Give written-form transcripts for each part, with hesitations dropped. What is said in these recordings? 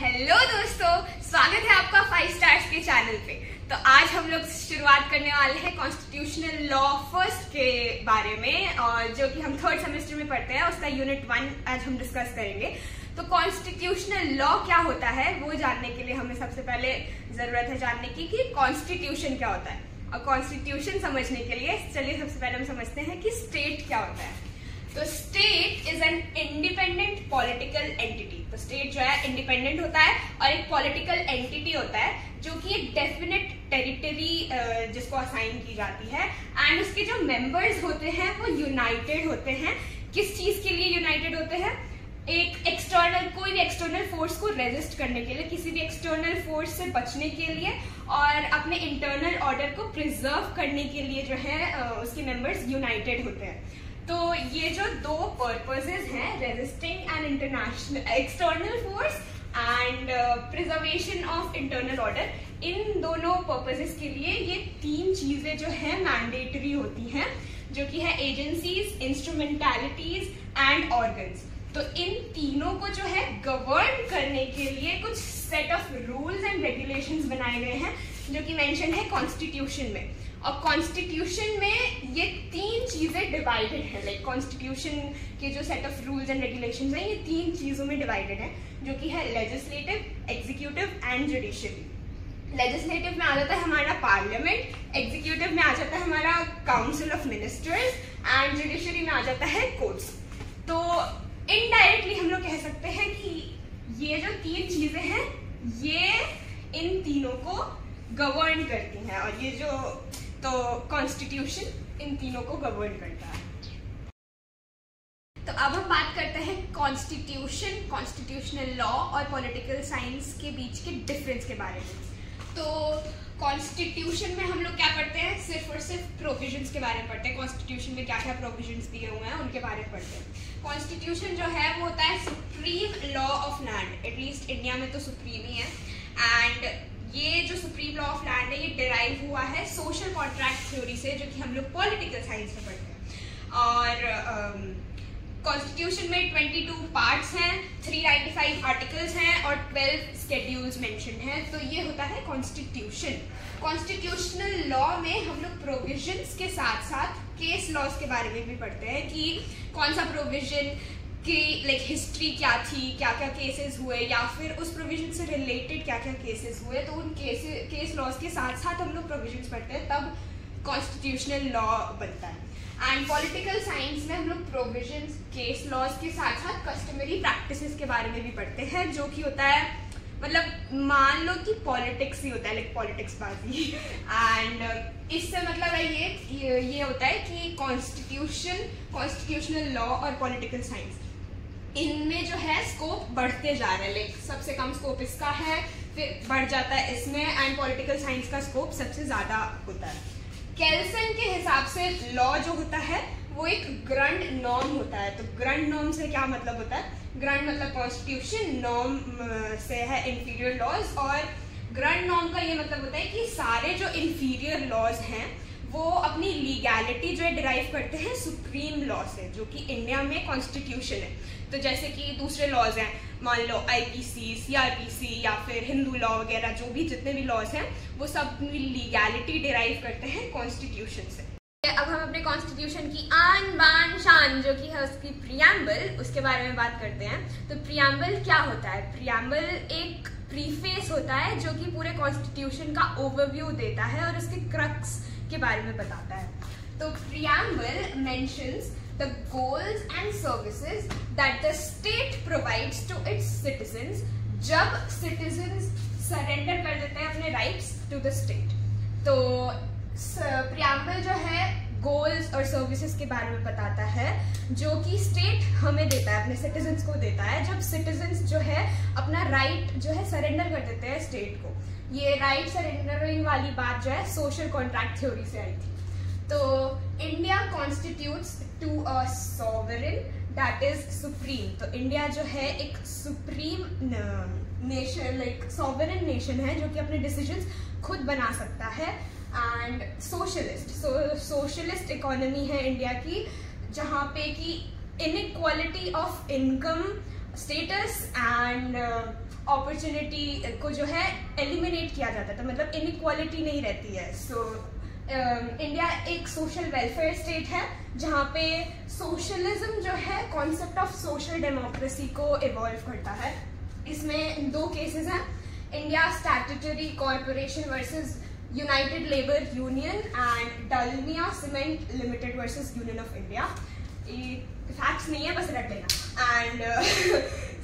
Hello दोस्तों, स्वागत है आपका 5 स्टार्स के चैनल पे। तो आज हम लोग शुरुआत करने वाले हैं कॉन्स्टिट्यूशनल लॉ फर्स्ट के बारे में, और जो कि हम 3rd सेमेस्टर में पढ़ते हैं, उसका यूनिट 1 आज हम डिस्कस करेंगे। तो कॉन्स्टिट्यूशनल लॉ क्या होता है वो जानने के लिए हमें सबसे पहले जरूरत है जानने की कि कॉन्स्टिट्यूशन क्या होता है। और कॉन्स्टिट्यूशन समझने के लिए चलिए सबसे पहले हम समझते हैं कि स्टेट क्या होता है। तो state is an independent political entity. तो स्टेट जो है इंडिपेंडेंट होता है और एक पॉलिटिकल एंटिटी होता है जो कि एक डेफिनेट टेरिटरी जिसको असाइन की जाती है, एंड उसके जो मेंबर्स होते हैं वो यूनाइटेड होते हैं। किस चीज के लिए यूनाइटेड होते हैं? एक एक्सटर्नल, कोई भी एक्सटर्नल फोर्स को रेजिस्ट करने के लिए, किसी भी एक्सटर्नल फोर्स से बचने के लिए और अपने इंटरनल ऑर्डर को प्रिजर्व करने के लिए जो है उसके मेंबर्स यूनाइटेड होते हैं। तो ये जो दो पर्पसेस हैं, resisting an international external force and preservation of internal order, इन दोनों पर्पसेस के लिए ये 3 चीजें जो है मैंडेटरी होती हैं, जो कि है एजेंसीज, इंस्ट्रूमेंटैलिटीज एंड ऑर्गन्स। तो इन तीनों को जो है गवर्न करने के लिए कुछ set of rules and regulations बनाए गए हैं, जो कि मेंशन है कॉन्स्टिट्यूशन में। और कॉन्स्टिट्यूशन में ये 3 चीजें डिवाइडेड है, लाइक कॉन्स्टिट्यूशन के जो set of rules and regulations हैं ये 3 चीजों में डिवाइडेड है, जो कि है legislative, executive and judiciary. Legislative में आ जाता है हमारा पार्लियामेंट, एग्जीक्यूटिव में आ जाता है हमारा council of ministers and judiciary में आ जाता है कोर्ट्स। तो इनडायरेक्टली हम लोग कह सकते हैं कि ये जो 3 चीजें हैं ये इन तीनों को गवर्न करती हैं, और ये जो तो कॉन्स्टिट्यूशन इन तीनों को गवर्न करता है। तो अब हम बात करते हैं कॉन्स्टिट्यूशन, कॉन्स्टिट्यूशनल लॉ और पॉलिटिकल साइंस के बीच के डिफरेंस के बारे में। तो कॉन्स्टिट्यूशन में हम लोग क्या पढ़ते हैं? सिर्फ और सिर्फ प्रोविजंस के बारे में पढ़ते हैं। कॉन्स्टिट्यूशन में क्या क्या प्रोविजंस दिए हुए हैं उनके बारे में पढ़ते हैं। कॉन्स्टिट्यूशन जो है वो होता है supreme law of land, at least India में तो सुप्रीम ही है। एंड ये जो सुप्रीम लॉ ऑफ लैंड है ये डिराइव हुआ है सोशल कॉन्ट्रैक्ट थ्योरी से, जो कि हम लोग पॉलिटिकल साइंस में पढ़ते हैं। और कॉन्स्टिट्यूशन में 22 पार्ट्स हैं, 395 आर्टिकल्स हैं और 12 स्केड्यूल्स मेंशन हैं। तो ये होता है कॉन्स्टिट्यूशन। कॉन्स्टिट्यूशनल लॉ में हम लोग प्रोविजंस के साथ साथ केस लॉज के बारे में भी पढ़ते हैं कि कौन सा प्रोविजन कि लाइक हिस्ट्री क्या थी, क्या क्या केसेस हुए, या फिर उस प्रोविजन से रिलेटेड क्या क्या केसेस हुए। तो उन केस लॉज के साथ साथ हम लोग प्रोविजंस पढ़ते हैं, तब कॉन्स्टिट्यूशनल लॉ बनता है। एंड पॉलिटिकल साइंस में हम लोग प्रोविजंस, केस लॉज के साथ साथ कस्टमरी प्रैक्टिसेस के बारे में भी पढ़ते हैं, जो कि होता है मतलब मान लो कि पॉलिटिक्स ही होता है, लाइक पॉलिटिक्स बाजी। एंड इससे मतलब है ये होता है कि कॉन्स्टिट्यूशनल लॉ और पॉलिटिकल साइंस इनमें जो है स्कोप बढ़ते जा रहा है, लाइक सबसे कम स्कोप इसका है, फिर बढ़ जाता है इसमें, एंड पॉलिटिकल साइंस का स्कोप सबसे ज्यादा होता है। केल्सन के हिसाब से लॉ जो होता है वो एक ग्रंड नॉर्म होता है। तो ग्रंड नॉर्म से क्या मतलब होता है? ग्रंड मतलब कॉन्स्टिट्यूशन, नॉर्म से है इंफीरियर लॉज, और ग्रंड नॉर्म का ये मतलब होता है कि सारे जो इंफीरियर लॉज हैं वो अपनी लीगैलिटी जो है डिराइव करते हैं सुप्रीम लॉ से, जो कि इंडिया में कॉन्स्टिट्यूशन है। तो जैसे कि दूसरे लॉज हैं, मान लो आईपीसी, सीआरपीसी या फिर हिंदू लॉ वगैरह, जो भी जितने भी लॉज हैं वो सब लीगैलिटी डिराइव करते हैं कॉन्स्टिट्यूशन से। अब हम अपने कॉन्स्टिट्यूशन की आन बान शान, जो कि है उसकी प्रियम्बल, उसके बारे में बात करते हैं। तो प्रियम्बल क्या होता है? प्रियम्बल एक प्रीफेस होता है जो कि पूरे कॉन्स्टिट्यूशन का ओवरव्यू देता है और उसके क्रक्स के बारे में बताता है। तो preamble mentions the goals and services that the state provides to its citizens जब citizens surrender कर देते हैं अपने rights to the state। तो preamble जो है goals और services के बारे में बताता है, जो कि state हमें देता है, अपने citizens को देता है, जब citizens जो है अपना right जो है surrender कर देते हैं state को। ये right surrendering वाली बात जो है social contract theory से आई थी। तो India constitutes to a sovereign that is supreme. तो इंडिया जो है एक supreme nation, like sovereign nation है, जो कि अपने डिसीजंस खुद बना सकता है। एंड सोशलिस्ट इकोनॉमी है इंडिया की, जहाँ पे कि inequality of income, status and opportunity को जो है एलिमिनेट किया जाता था, मतलब इनइक्वालिटी नहीं रहती है। सो इंडिया एक सोशल वेलफेयर स्टेट है जहाँ पे सोशलिज्म जो है कॉन्सेप्ट ऑफ सोशल डेमोक्रेसी को इवॉल्व करता है। इसमें 2 केसेस हैं, India statutory corporation versus united labour union and Dalmia cement limited versus union of India. ये फैक्ट्स नहीं है, बस रट लेना। एंड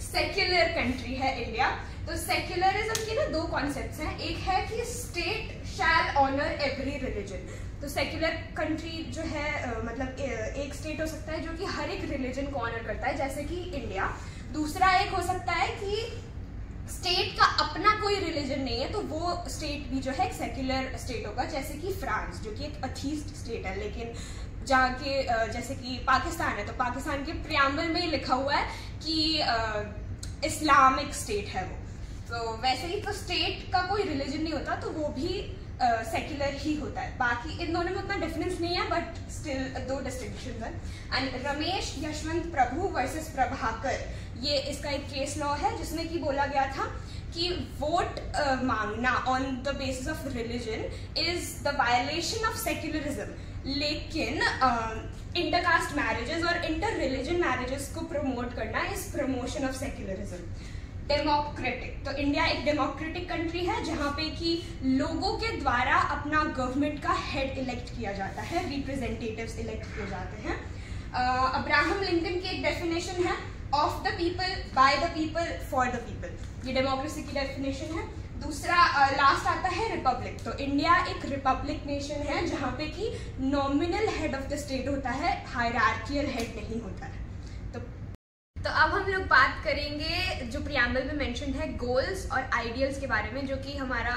सेक्युलर कंट्री है इंडिया। तो सेक्युलरिज्म के ना 2 कॉन्सेप्ट्स हैं, एक है कि state shall honour every religion. तो सेक्युलर कंट्री जो है मतलब एक स्टेट हो सकता है जो कि हर एक रिलीजन को ऑनर करता है, जैसे कि इंडिया। दूसरा एक हो सकता है कि स्टेट का अपना कोई रिलीजन नहीं है, तो वो स्टेट भी जो है एक सेक्युलर स्टेट होगा, जैसे कि फ्रांस जो कि एक अथीस्ट स्टेट है, लेकिन जहाँ के जैसे कि पाकिस्तान है, तो पाकिस्तान के प्रियम्बल में ही लिखा हुआ है कि इस्लामिक स्टेट है वो। तो वैसे ही तो स्टेट का कोई रिलीजन नहीं होता, तो वो भी सेक्युलर ही होता है। बाकी इन दोनों में उतना डिफरेंस नहीं है, बट स्टिल 2 डिस्टिंक्शंस हैं। And Ramesh Yashwant Prabhu versus Prabhakar, ये इसका एक केस लॉ है जिसमें कि बोला गया था कि वोट मांगना on the basis of religion is the violation of secularism, लेकिन इंटरकास्ट मैरिजेस और इंटर रिलीजन मैरिजेस को प्रमोट करना is promotion of secularism. Democratic, तो इंडिया एक डेमोक्रेटिक कंट्री है जहाँ पे कि लोगों के द्वारा अपना गवर्नमेंट का हेड इलेक्ट किया जाता है, रिप्रेजेंटेटिव्स इलेक्ट किए जाते हैं। अब्राहम लिंकन की एक डेफिनेशन है, of the people, by the people, for the people, ये डेमोक्रेसी की डेफिनेशन है। दूसरा लास्ट आता है रिपब्लिक। तो इंडिया एक रिपब्लिक नेशन है जहाँ पे कि nominal head of the state होता है, हायरार्कियल हेड नहीं होता है। तो अब हम लोग बात करेंगे जो प्रियम्बल में मेंशन है गोल्स और आइडियल्स के बारे में, जो कि हमारा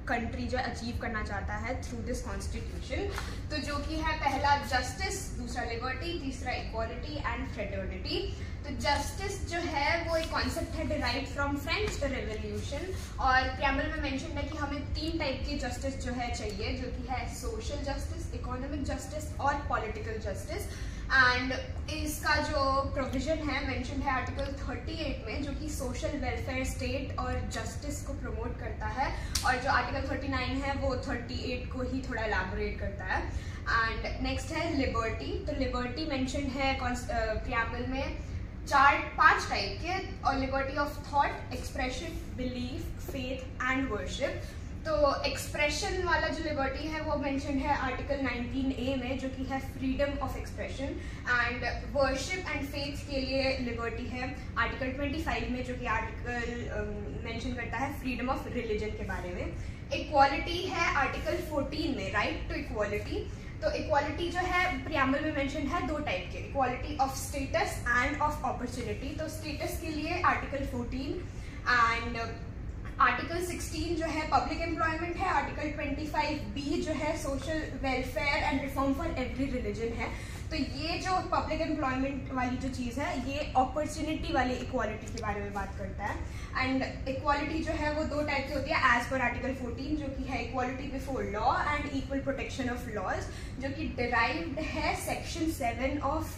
कंट्री जो अचीव करना चाहता है थ्रू दिस कॉन्स्टिट्यूशन। तो जो कि है पहला जस्टिस, दूसरा लिबर्टी, तीसरा इक्वालिटी एंड फ्रेटर्निटी। तो जस्टिस जो है वो एक कॉन्सेप्ट है डिराइव्ड फ्रॉम फ्रेंच रेवोल्यूशन, और प्रियम्बल में मेंशन है कि हमें 3 टाइप की जस्टिस जो है चाहिए, जो कि है सोशल जस्टिस, इकोनॉमिक जस्टिस और पॉलिटिकल जस्टिस। एंड इसका जो प्रोविजन है मेंशन है आर्टिकल 38 में, जो कि सोशल वेलफेयर स्टेट और जस्टिस को प्रमोट करता है, और जो आर्टिकल 39 है वो 38 को ही थोड़ा एलैबोरेट करता है। एंड नेक्स्ट है लिबर्टी। तो लिबर्टी मेंशन है प्रियम्बल में 5 टाइप के, और liberty of thought, expression, belief, faith and worship. तो एक्सप्रेशन वाला जो लिबर्टी है वो मेंशन है आर्टिकल 19A में, जो कि है freedom of expression. And worship and faith के लिए लिबर्टी है आर्टिकल 25 में, जो कि आर्टिकल मेंशन करता है फ्रीडम ऑफ रिलीजन के बारे में। इक्वालिटी है आर्टिकल 14 में, राइट टू इक्वालिटी। तो इक्वालिटी जो है प्रियम्बल में मेंशन है 2 टाइप के, equality of status end of opportunity. तो स्टेटस के लिए आर्टिकल 14, एंड आर्टिकल 16 जो है पब्लिक एम्प्लॉयमेंट है, आर्टिकल 25B जो है social welfare and reform for every religion है। तो ये जो पब्लिक एम्प्लॉयमेंट वाली जो चीज़ है, ये अपॉर्चुनिटी वाली इक्वालिटी के बारे में बात करता है। एंड इक्वालिटी जो है वो 2 टाइप की होती है एज पर आर्टिकल 14, जो कि है equality before law and equal protection of laws, जो कि डिराइव्ड है section 7 of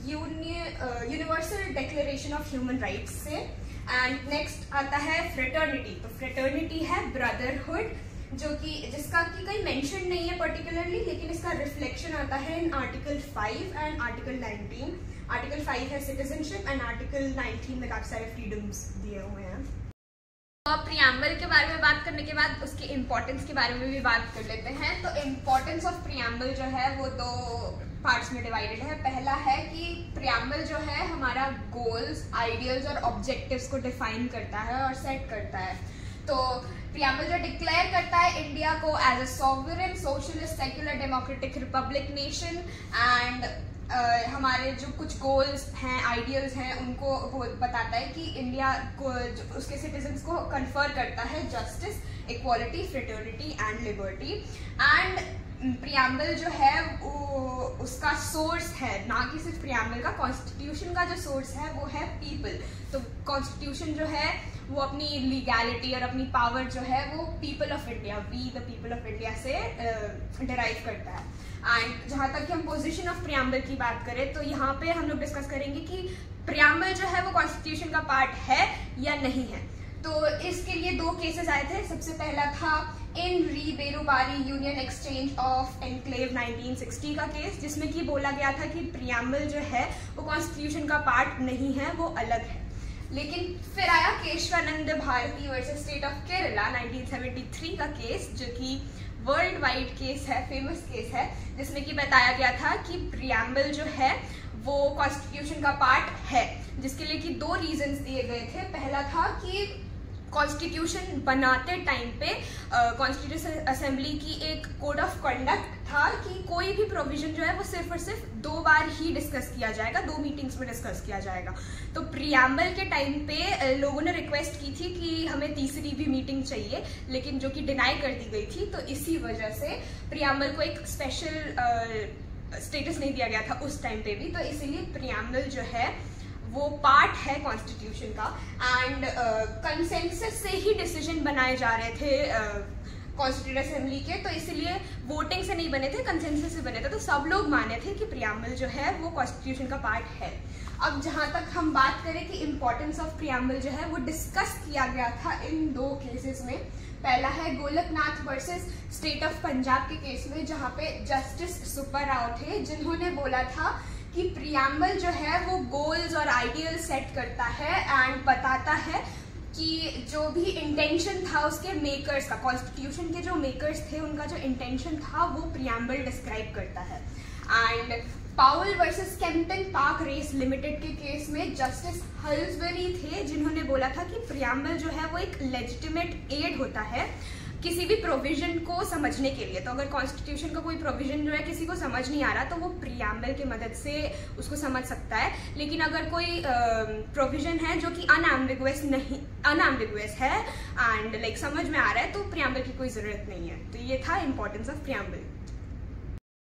universal declaration of human rights से। एंड नेक्स्ट आता है फ्रेटर्निटी। तो फ्रेटर्निटी है ब्रदरहुड, जो कि जिसका कि कहीं मेंशन नहीं है पर्टिकुलरली, लेकिन इसका रिफ्लेक्शन आता है in article 5 and article 19। Article 5 है सिटीजनशिप एंड आर्टिकल 19 में काफी सारे फ्रीडम्स दिए हुए हैं। प्रियम्बल के बारे में बात करने के बाद उसके इम्पोर्टेंस के बारे में भी बात कर लेते हैं। तो इम्पोर्टेंस ऑफ प्रियम्बल जो है वो 2 पार्ट्स में डिवाइडेड है। पहला है कि प्रियम्बल जो है हमारा गोल्स, आइडियल्स और ऑब्जेक्टिव्स को डिफाइन करता है और सेट करता है। तो प्रियम्बल जो डिक्लेयर करता है इंडिया को as a sovereign socialist secular democratic republic nation, and हमारे जो कुछ गोल्स हैं, आइडियल्स हैं, उनको वो बताता है कि इंडिया को उसके सिटीजन्स को कन्फर करता है justice, equality, fraternity and liberty. And preamble जो है वो उसका सोर्स है, ना कि सिर्फ प्रियम्बल का, कॉन्स्टिट्यूशन का जो सोर्स है वो है पीपल। तो कॉन्स्टिट्यूशन जो है वो अपनी लीगैलिटी और अपनी पावर जो है वो people of India, we the people of India से डिराइव करता है। एंड जहाँ तक कि हम पोजीशन ऑफ प्रियम्बल की बात करें, तो यहाँ पे हम लोग डिस्कस करेंगे कि प्रियम्बल जो है वो कॉन्स्टिट्यूशन का पार्ट है या नहीं है। तो इसके लिए 2 केसेस आए थे। सबसे पहला था इन री बेरोबारी यूनियन एक्सचेंज ऑफ एनक्लेव 1960 का केस, जिसमें कि बोला गया था कि प्रियम्बल जो है वो कॉन्स्टिट्यूशन का पार्ट नहीं है, वो अलग है। लेकिन फिर आया Kesavananda Bharati versus state of Kerala 1973 का केस, जो कि वर्ल्ड वाइड केस है, फेमस केस है, जिसमें कि बताया गया था कि प्रियम्बल जो है वो कॉन्स्टिट्यूशन का पार्ट है, जिसके लिए कि 2 रीजंस दिए गए थे। पहला था कि कॉन्स्टिट्यूशन बनाते टाइम पे कॉन्स्टिट्यूशन असेंबली की एक कोड ऑफ कंडक्ट था कि कोई भी प्रोविजन जो है वो सिर्फ और सिर्फ 2 बार ही डिस्कस किया जाएगा, 2 मीटिंग्स में डिस्कस किया जाएगा। तो प्रियम्बल के टाइम पे लोगों ने रिक्वेस्ट की थी कि हमें तीसरी भी मीटिंग चाहिए, लेकिन जो कि डिनाई कर दी गई थी। तो इसी वजह से प्रियम्बल को एक स्पेशल स्टेटस नहीं दिया गया था उस टाइम पे भी। तो इसीलिए प्रियम्बल जो है वो पार्ट है कॉन्स्टिट्यूशन का, एंड कंसेंसस से ही डिसीजन बनाए जा रहे थे कॉन्स्टिट्यूट असेंबली के, तो इसलिए वोटिंग से नहीं बने थे, कंसेंसस से बने थे। तो सब लोग माने थे कि प्रियम्बल जो है वो कॉन्स्टिट्यूशन का पार्ट है। अब जहां तक हम बात करें कि इम्पोर्टेंस ऑफ प्रियम्बल जो है वो डिस्कस किया गया था इन 2 केसेस में। पहला है Golaknath versus state of Punjab के केस में, जहां पे जस्टिस सुब्बा राव थे, जिन्होंने बोला था कि प्रियम्बल जो है वो गोल्स और आइडियल सेट करता है एंड बताता है कि जो भी इंटेंशन था उसके मेकर्स का, कॉन्स्टिट्यूशन के जो मेकर्स थे उनका जो इंटेंशन था वो प्रियम्बल डिस्क्राइब करता है। And Powell versus Kempton Park race limited के केस में जस्टिस हल्सबरी थे, जिन्होंने बोला था कि प्रियम्बल जो है वो एक लेजिटिमेट एड होता है किसी भी प्रोविजन को समझने के लिए। तो अगर कॉन्स्टिट्यूशन का कोई प्रोविजन जो है किसी को समझ नहीं आ रहा तो वो प्रियम्बल की मदद से उसको समझ सकता है। लेकिन अगर कोई प्रोविजन है जो कि अनएम्बिगुअस है एंड लाइक समझ में आ रहा है, तो प्रियम्बल की कोई जरूरत नहीं है। तो ये था इंपॉर्टेंस ऑफ प्रियम्बल।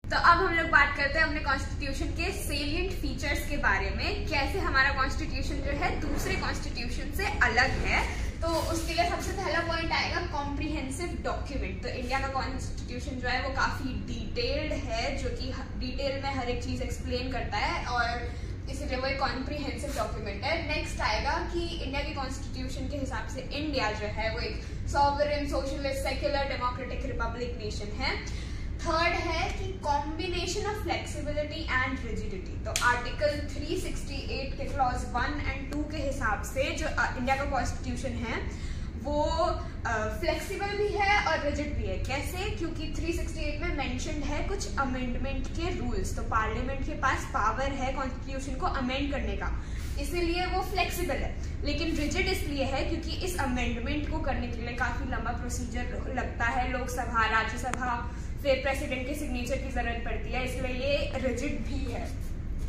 तो अब हम लोग बात करते हैं अपने कॉन्स्टिट्यूशन के सेलिएंट फीचर्स के बारे में, कैसे हमारा कॉन्स्टिट्यूशन जो है दूसरे कॉन्स्टिट्यूशन से अलग है। तो उसके लिए सबसे पहला पॉइंट आएगा कॉम्प्रिहेंसिव डॉक्यूमेंट। तो इंडिया का कॉन्स्टिट्यूशन जो है वो काफी डिटेल्ड है, जो कि डिटेल में हर एक चीज एक्सप्लेन करता है और इसलिए वो एक कॉम्प्रिहेंसिव डॉक्यूमेंट है। नेक्स्ट आएगा कि इंडिया के कॉन्स्टिट्यूशन के हिसाब से इंडिया जो है वो एक sovereign socialist secular democratic republic nation है। थर्ड है कि combination of flexibility and rigidity. तो आर्टिकल 368 के क्लॉज 1 और 2 के हिसाब से जो इंडिया का कॉन्स्टिट्यूशन है वो फ्लेक्सिबल भी है और रिजिड भी है। कैसे? क्योंकि 368 में मेंशन्ड है कुछ अमेंडमेंट के रूल्स। तो पार्लियामेंट के पास पावर है कॉन्स्टिट्यूशन को अमेंड करने का, इसीलिए वो फ्लेक्सिबल है। लेकिन रिजिड इसलिए है क्योंकि इस अमेंडमेंट को करने के लिए काफी लंबा प्रोसीजर लगता है, लोकसभा, राज्यसभा, फिर प्रेसिडेंट के सिग्नेचर की जरूरत पड़ती है, इसलिए ये रिजिड भी है।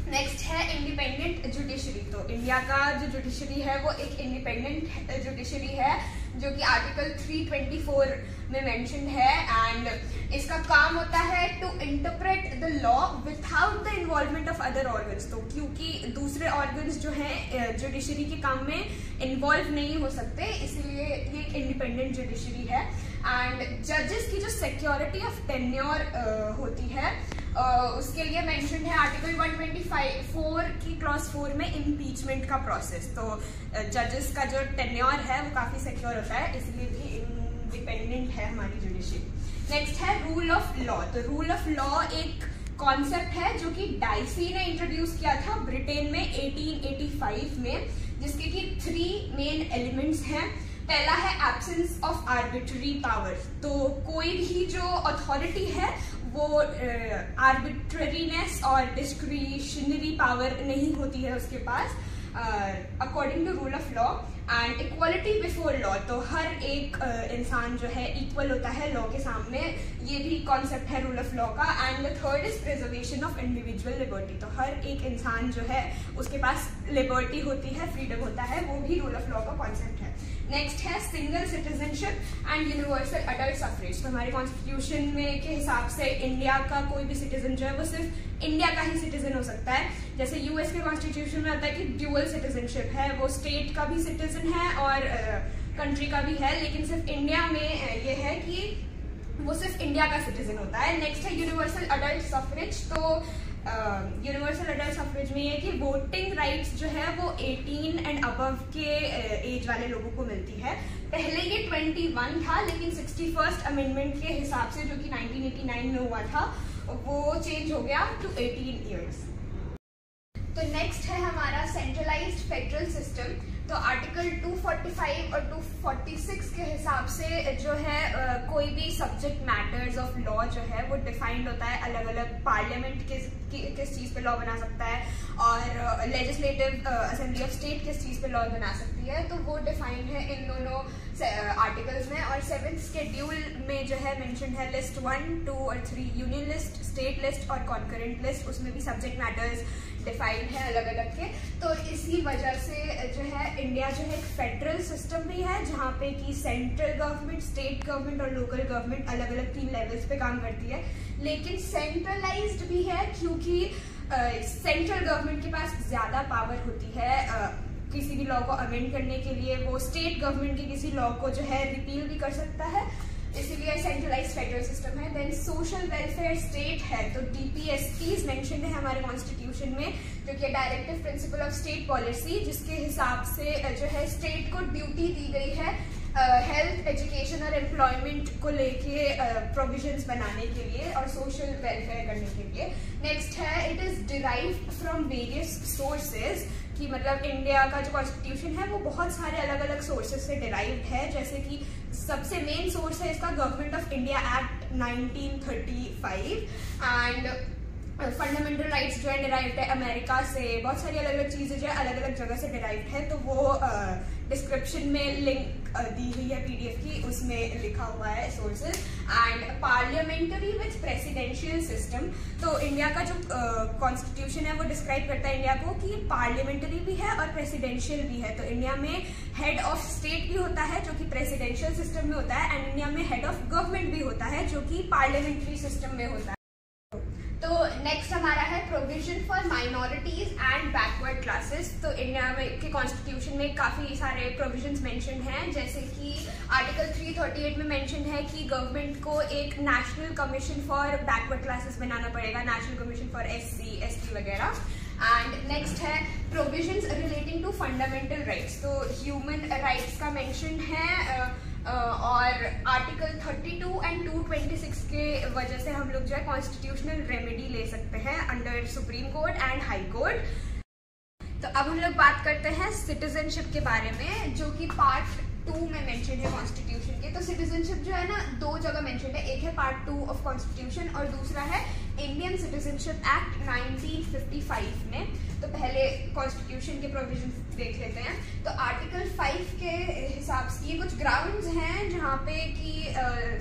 नेक्स्ट है इंडिपेंडेंट जुडिशरी। तो इंडिया का जो जुडिशरी है वो एक इंडिपेंडेंट जुडिशरी है, जो कि आर्टिकल 324 में मेंशन्ड है एंड इसका काम होता है to interpret the law without the involvement of other organs. तो क्योंकि दूसरे ऑर्गन्स जो हैं जुडिशरी के काम में इन्वॉल्व नहीं हो सकते, इसलिए ये एक इंडिपेंडेंट जुडिशरी है। एंड जजेस की जो सिक्योरिटी ऑफ टेन्योर होती है उसके लिए मेंशन है आर्टिकल 125 की क्लॉज 4 में इम्पीचमेंट का प्रोसेस। तो जजेस का जो टेन्योर है वो काफी सिक्योर होता है, इसलिए भी इंडिपेंडेंट है हमारी जुडिशरी। नेक्स्ट है रूल ऑफ लॉ। तो रूल ऑफ लॉ एक कॉन्सेप्ट है जो कि डाइसी ने इंट्रोड्यूस किया था ब्रिटेन में 1885 में, जिसके कि 3 मेन एलिमेंट्स हैं। पहला है एब्सेंस ऑफ आर्बिट्ररी पावर। तो कोई भी जो अथॉरिटी है वो आर्बिट्ररीनेस और डिस्क्रिशनरी पावर नहीं होती है उसके पास according to rule of law. And equality before law. तो हर एक इंसान जो है इक्वल होता है लॉ के सामने, ये भी कॉन्सेप्ट है रूल ऑफ लॉ का। And the third is preservation of individual liberty. तो हर एक इंसान जो है उसके पास लिबर्टी होती है, फ्रीडम होता है, वो भी रूल ऑफ लॉ का कॉन्सेप्ट है। नेक्स्ट है single citizenship and universal adult suffrage. तो हमारे कॉन्स्टिट्यूशन में के हिसाब से इंडिया का कोई भी सिटीजन जो है वो सिर्फ इंडिया का ही सिटीजन हो सकता है। जैसे यूएस के कॉन्स्टिट्यूशन में आता है कि ड्यूअल सिटीजनशिप है, वो स्टेट का भी सिटीजन है और कंट्री का भी है, लेकिन सिर्फ इंडिया में ये है कि वो सिर्फ इंडिया का सिटीजन होता है। नेक्स्ट है यूनिवर्सल अडल्ट सफरेज। तो यूनिवर्सल अडल्ट सफरेज में ये कि वोटिंग राइट्स जो है वो 18 एंड अबव के एज वाले लोगों को मिलती है। पहले ये 21 था, लेकिन 61st अमेंडमेंट के हिसाब से, जो कि 1989 में हुआ था, वो चेंज हो गया टू 18 ईयर्स। तो नेक्स्ट है हमारा सेंट्रलाइज्ड फेडरल सिस्टम। तो आर्टिकल 245 और 246 के हिसाब से जो है कोई भी सब्जेक्ट मैटर्स ऑफ लॉ जो है वो डिफाइंड होता है। अलग अलग पार्लियामेंट किस चीज़ पे लॉ बना सकता है और लेजिस्लेटिव असेंबली ऑफ स्टेट किस चीज़ पे लॉ बना सकती है, तो वो डिफाइंड है इन दोनों आर्टिकल्स में। और 7th शेड्यूल में जो है मेंशन है लिस्ट 1, 2 और 3, यूनियन लिस्ट, स्टेट लिस्ट और कॉन्करेंट लिस्ट, उसमें भी सब्जेक्ट मैटर्स डिफाइंड है अलग अलग के। तो इसी वजह से जो है इंडिया जो है एक फेडरल सिस्टम भी है, जहाँ पे कि सेंट्रल गवर्नमेंट, स्टेट गवर्नमेंट और लोकल गवर्नमेंट अलग अलग 3 लेवल्स पे काम करती है। लेकिन सेंट्रलाइज्ड भी है क्योंकि सेंट्रल गवर्नमेंट के पास ज्यादा पावर होती है किसी भी लॉ को अमेंड करने के लिए। वो स्टेट गवर्नमेंट के किसी लॉ को जो है रिपील भी कर सकता है, इसीलिए सेंट्रलाइज्ड फेडरल सिस्टम है। देन सोशल वेलफेयर स्टेट है, तो DPSPs मेंशन है हमारे कॉन्स्टिट्यूशन में, जो कि directive principle of state policy, जिसके हिसाब से जो है स्टेट को ड्यूटी दी गई है हेल्थ, एजुकेशन और एम्प्लॉयमेंट को लेके प्रोविजंस बनाने के लिए और सोशल वेलफेयर करने के लिए। नेक्स्ट है it is derived from various sources, कि मतलब इंडिया का जो कॉन्स्टिट्यूशन है वो बहुत सारे अलग अलग सोर्सेज से डिराइव्ड है। जैसे कि सबसे मेन सोर्स है इसका government of India act 1935 and fundamental rights जो है डिराइव्ड है अमेरिका से। बहुत सारी अलग अलग चीजें जो है अलग अलग जगह से डिराइव्ड है, तो वो डिस्क्रिप्शन में लिंक दी हुई है PDF की, उसमें लिखा हुआ है sources. And parliamentary with presidential system, तो इंडिया का जो कॉन्स्टिट्यूशन है वो डिस्क्राइब करता है इंडिया को कि पार्लियामेंट्री भी है और प्रेसिडेंशियल भी है। तो इंडिया में हेड ऑफ स्टेट भी होता है जो कि प्रेसिडेंशियल सिस्टम में होता है, एंड इंडिया में हेड ऑफ गवर्नमेंट भी होता है जो कि पार्लियामेंट्री सिस्टम में होता है। तो नेक्स्ट हमारा है provision for minorities and backward classes. तो इंडिया में के कॉन्स्टिट्यूशन में काफी सारे प्रोविजंस मेंशन हैं, जैसे कि आर्टिकल 338 में मेंशन है कि गवर्नमेंट को एक national commission for backward classes बनाना पड़ेगा, national commission for SC, ST वगैरह। एंड नेक्स्ट है provisions relating to fundamental rights, तो ह्यूमन राइट्स का मेंशन है और आर्टिकल 32 एंड 226 के वजह से हम लोग जो है कॉन्स्टिट्यूशनल रेमेडी ले सकते हैं under supreme court and high court. तो अब हम लोग बात करते हैं सिटीजनशिप के बारे में, जो कि पार्ट 2 में मेंशन है कॉन्स्टिट्यूशन के। तो सिटीजनशिप जो है ना 2 जगह मेंशन है, एक है पार्ट 2 ऑफ कॉन्स्टिट्यूशन और दूसरा है इंडियन सिटीजनशिप एक्ट 1955 में। तो पहले कॉन्स्टिट्यूशन के प्रोविजन देख लेते हैं। तो आर्टिकल 5 के हिसाब से ये कुछ ग्राउंड्स हैं जहाँ पे कि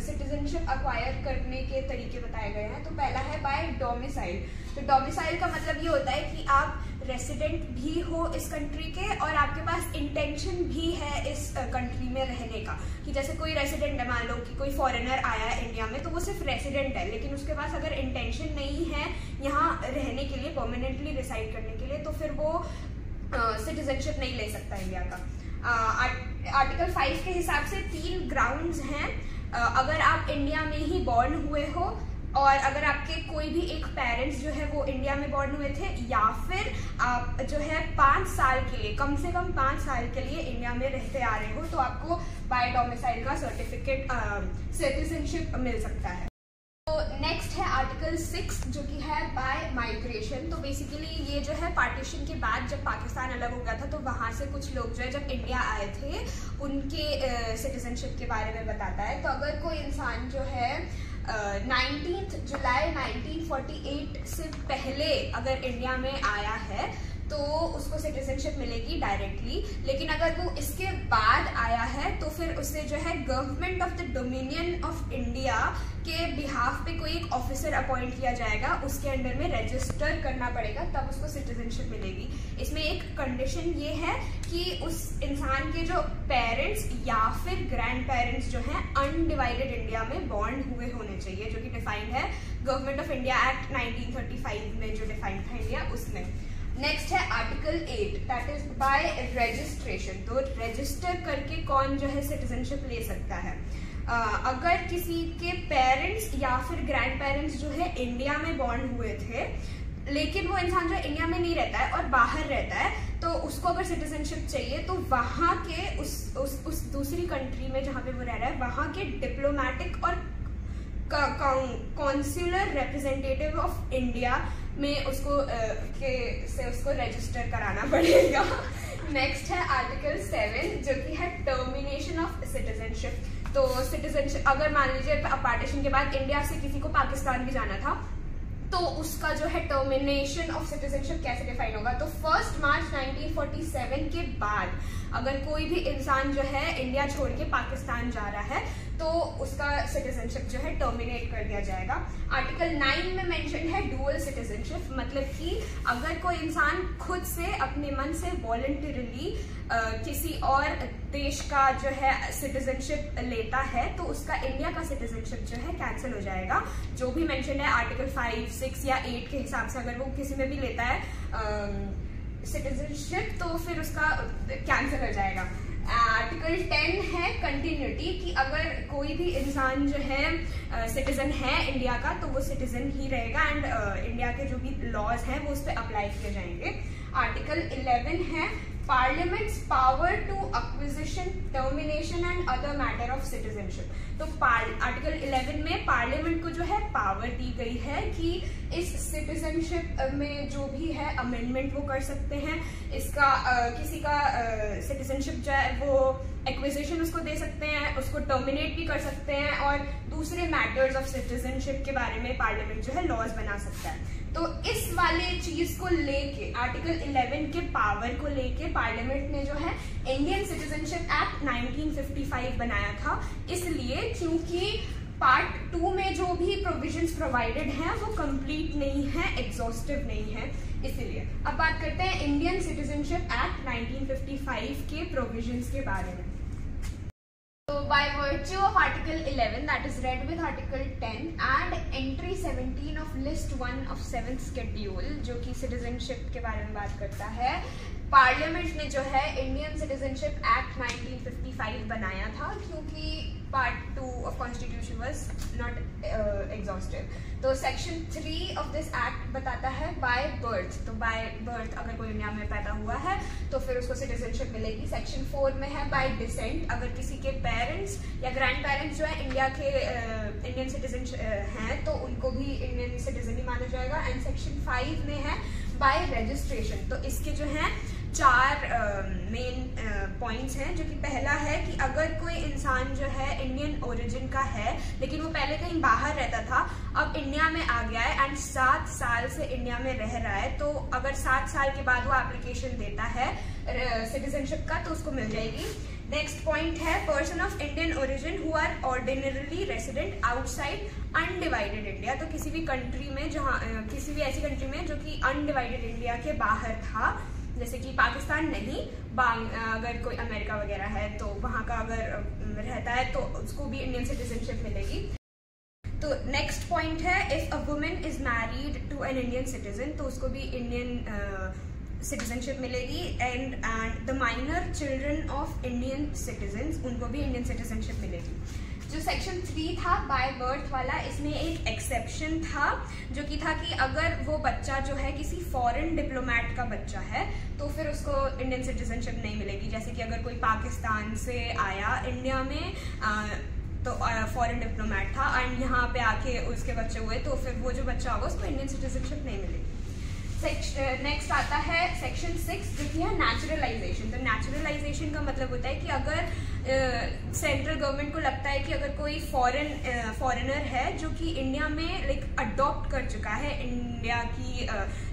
सिटीजनशिप अक्वायर करने के तरीके बताए गए हैं। तो पहला है बाय डोमिसाइल। तो डोमिसाइल का मतलब ये होता है कि आप रेसिडेंट भी हो इस कंट्री के और आपके पास इंटेंशन भी है इस कंट्री में रहने का, कि जैसे कोई रेसिडेंट है, मान लो कि कोई फॉरेनर आया है इंडिया में, तो वो सिर्फ रेसिडेंट है, लेकिन उसके पास अगर इंटेंशन नहीं है यहाँ रहने के लिए, परमानेंटली रिसाइड करने के लिए, तो फिर वो सिटीजनशिप नहीं ले सकता इंडिया का। आर्टिकल 5 के हिसाब से 3 ग्राउंड्स हैं। अगर आप इंडिया में ही बॉर्न हुए हो और अगर आपके कोई भी एक पेरेंट्स जो है वो इंडिया में बॉर्न हुए थे, या फिर आप जो है 5 साल के लिए, कम से कम 5 साल के लिए इंडिया में रहते आ रहे हो, तो आपको बाय डोमिसाइल का सर्टिफिकेट सिटीजनशिप मिल सकता है। तो नेक्स्ट है आर्टिकल 6 जो कि है बाय माइग्रेशन। तो बेसिकली ये जो है पार्टीशन के बाद जब पाकिस्तान अलग हो गया था, तो वहाँ से कुछ लोग जो है जब इंडिया आए थे उनके सिटीजनशिप के बारे में बताता है। तो अगर कोई इंसान जो है 19 जुलाई 1948 से पहले अगर इंडिया में आया है तो उसको सिटीजनशिप मिलेगी डायरेक्टली, लेकिन अगर वो इसके बाद आया है तो फिर उसे जो है government of the dominion of India के बिहाफ पे कोई एक ऑफिसर अपॉइंट किया जाएगा, उसके अंडर में रजिस्टर करना पड़ेगा, तब उसको सिटीजनशिप मिलेगी। इसमें एक कंडीशन ये है कि उस इंसान के जो पेरेंट्स या फिर ग्रैंड पेरेंट्स जो हैं अनडिवाइडेड इंडिया में बॉर्न हुए होने चाहिए, जो कि डिफाइंड है गवर्नमेंट ऑफ इंडिया एक्ट 1935 में जो डिफाइंड था इंडिया उसमें। नेक्स्ट है article 8 that is by registration. तो रजिस्टर करके कौन जो है सिटीजनशिप ले सकता है? अगर किसी के पेरेंट्स या फिर ग्रैंड पेरेंट्स जो है इंडिया में बॉर्न हुए थे लेकिन वो इंसान जो इंडिया में नहीं रहता है और बाहर रहता है, तो उसको अगर सिटीजनशिप चाहिए तो वहाँ के उस दूसरी कंट्री में जहाँ पे वो रह रहा है वहाँ के डिप्लोमेटिक और कॉन्सुलर रिप्रेजेंटेटिव ऑफ इंडिया में उसको रजिस्टर कराना पड़ेगा। नेक्स्ट है आर्टिकल 7 जो कि है टर्मिनेशन ऑफ सिटीजनशिप। तो सिटीजनशिप अगर मान लीजिए पार्टीशन के बाद इंडिया से किसी को पाकिस्तान भी जाना था, तो उसका जो है टर्मिनेशन ऑफ सिटीजनशिप कैसे डिफाइन होगा। तो 1 मार्च 1947 के बाद अगर कोई भी इंसान जो है इंडिया छोड़ के पाकिस्तान जा रहा है तो उसका सिटीजनशिप जो है टर्मिनेट कर दिया जाएगा। आर्टिकल 9 में मेंशन है डुअल सिटीजनशिप, मतलब कि अगर कोई इंसान खुद से अपने मन से वॉलंटरली किसी और देश का जो है सिटीजनशिप लेता है तो उसका इंडिया का सिटीजनशिप जो है कैंसिल हो जाएगा। जो भी मेंशन है आर्टिकल 5, 6 या 8 के हिसाब से अगर वो किसी में भी लेता है सिटीजनशिप तो फिर उसका कैंसिल हो जाएगा। आर्टिकल 10 है कंटिन्यूटी, कि अगर कोई भी इंसान जो है सिटीजन है इंडिया का तो वो सिटीजन ही रहेगा एंड इंडिया के जो भी लॉज हैं वो उस पर अप्लाई किए जाएंगे। आर्टिकल 11 है parliament's power to acquisition, termination and other matter of citizenship. तो आर्टिकल 11 में पार्लियामेंट को जो है पावर दी गई है कि इस सिटीजनशिप में जो भी है अमेंडमेंट वो कर सकते हैं, इसका किसी का सिटीजनशिप जो है वो एक्विजिशन उसको दे सकते हैं, उसको टर्मिनेट भी कर सकते हैं और दूसरे मैटर्स ऑफ सिटीजनशिप के बारे में पार्लियामेंट जो है लॉज बना सकता है। तो इस वाले चीज को लेके आर्टिकल 11 के पावर को लेके पार्लियामेंट ने जो है इंडियन सिटीजनशिप एक्ट 1955 बनाया था, इसलिए क्योंकि पार्ट 2 में जो भी प्रोविजंस प्रोवाइडेड हैं वो कंप्लीट नहीं है, एग्जॉस्टिव नहीं है, इसलिए। अब बात करते हैं इंडियन सिटीजनशिप एक्ट 1955 के प्रोविजंस के बारे में। So by virtue of Article 11 that is read with Article 10 and Entry 17 of List 1 of 7th Schedule जो कि सिटीजनशिप के बारे में बात करता है, पार्लियामेंट ने जो है इंडियन सिटीजनशिप एक्ट 1955 बनाया था क्योंकि part 2 of constitution was not exhaustive. तो सेक्शन 3 ऑफ दिस एक्ट बताता है बाय बर्थ, तो बाय बर्थ अगर कोई इंडिया में पैदा हुआ है तो फिर उसको सिटीजनशिप मिलेगी। सेक्शन 4 में है बाय डिसेंट, अगर किसी के पेरेंट्स या ग्रैंड पेरेंट्स जो है इंडिया के इंडियन सिटीजन हैं तो उनको भी इंडियन सिटीजन ही माना जाएगा। एंड सेक्शन 5 में है बाय रजिस्ट्रेशन। तो इसके जो है 4 मेन पॉइंट्स हैं, जो कि पहला है कि अगर कोई इंसान जो है इंडियन ओरिजिन का है लेकिन वो पहले कहीं बाहर रहता था, अब इंडिया में आ गया है एंड 7 साल से इंडिया में रह रहा है, तो अगर 7 साल के बाद वो एप्लीकेशन देता है सिटीजनशिप का तो उसको मिल जाएगी। नेक्स्ट पॉइंट है person of Indian origin who are ordinarily resident outside undivided India. तो किसी भी कंट्री में जहाँ किसी भी ऐसी कंट्री में जो कि अनडिवाइडेड इंडिया के बाहर था, जैसे कि पाकिस्तान नहीं, अगर कोई अमेरिका वगैरह है तो वहाँ का अगर रहता है तो उसको भी इंडियन सिटीजनशिप मिलेगी। तो नेक्स्ट पॉइंट है if a women is married to an Indian citizen तो उसको भी इंडियन सिटीजनशिप मिलेगी। And the minor children of Indian citizens उनको भी इंडियन सिटीजनशिप मिलेगी। जो सेक्शन 3 था बाय बर्थ वाला, इसमें एक एक्सेप्शन था जो कि था कि अगर वो बच्चा जो है किसी फॉरेन डिप्लोमेट का बच्चा है तो फिर उसको इंडियन सिटीजनशिप नहीं मिलेगी। जैसे कि अगर कोई पाकिस्तान से आया इंडिया में तो फॉरेन डिप्लोमेट था एंड यहाँ पे आके उसके बच्चे हुए तो फिर वो जो बच्चा होगा उसको इंडियन सिटीजनशिप नहीं मिलेगी। नेक्स्ट आता है सेक्शन 6 जो कि है नेचुरलाइजेशन। तो नेचुरलाइजेशन का मतलब होता है कि अगर सेंट्रल गवर्नमेंट को लगता है कि अगर कोई फॉरेनर है जो कि इंडिया में लाइक अडॉप्ट कर चुका है, इंडिया की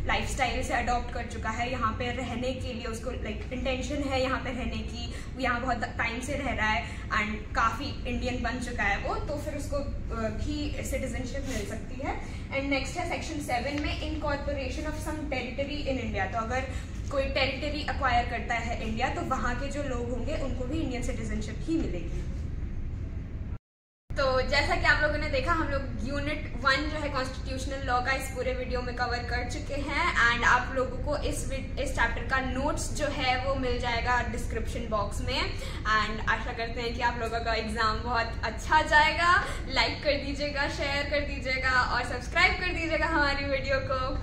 लाइफस्टाइल से अडॉप्ट कर चुका है, यहाँ पे रहने के लिए उसको लाइक इंटेंशन है यहाँ पे रहने की, यहाँ बहुत टाइम से रह रहा है एंड काफ़ी इंडियन बन चुका है वो, तो फिर उसको भी सिटीजनशिप मिल सकती है। एंड नेक्स्ट है सेक्शन 7 में incorporation of some territory in India. तो अगर कोई टेरिटरी अक्वायर करता है इंडिया तो वहाँ के जो लोग होंगे उनको भी इंडियन सिटीजनशिप ही मिलेगी। तो जैसा कि आप लोगों ने देखा हम लोग यूनिट 1 जो है कॉन्स्टिट्यूशनल लॉ का इस पूरे वीडियो में कवर कर चुके हैं एंड आप लोगों को इस चैप्टर का नोट्स जो है वो मिल जाएगा डिस्क्रिप्शन बॉक्स में। एंड आशा करते हैं कि आप लोगों का एग्जाम बहुत अच्छा जाएगा। लाइक कर दीजिएगा, शेयर कर दीजिएगा और सब्सक्राइब कर दीजिएगा हमारी वीडियो को।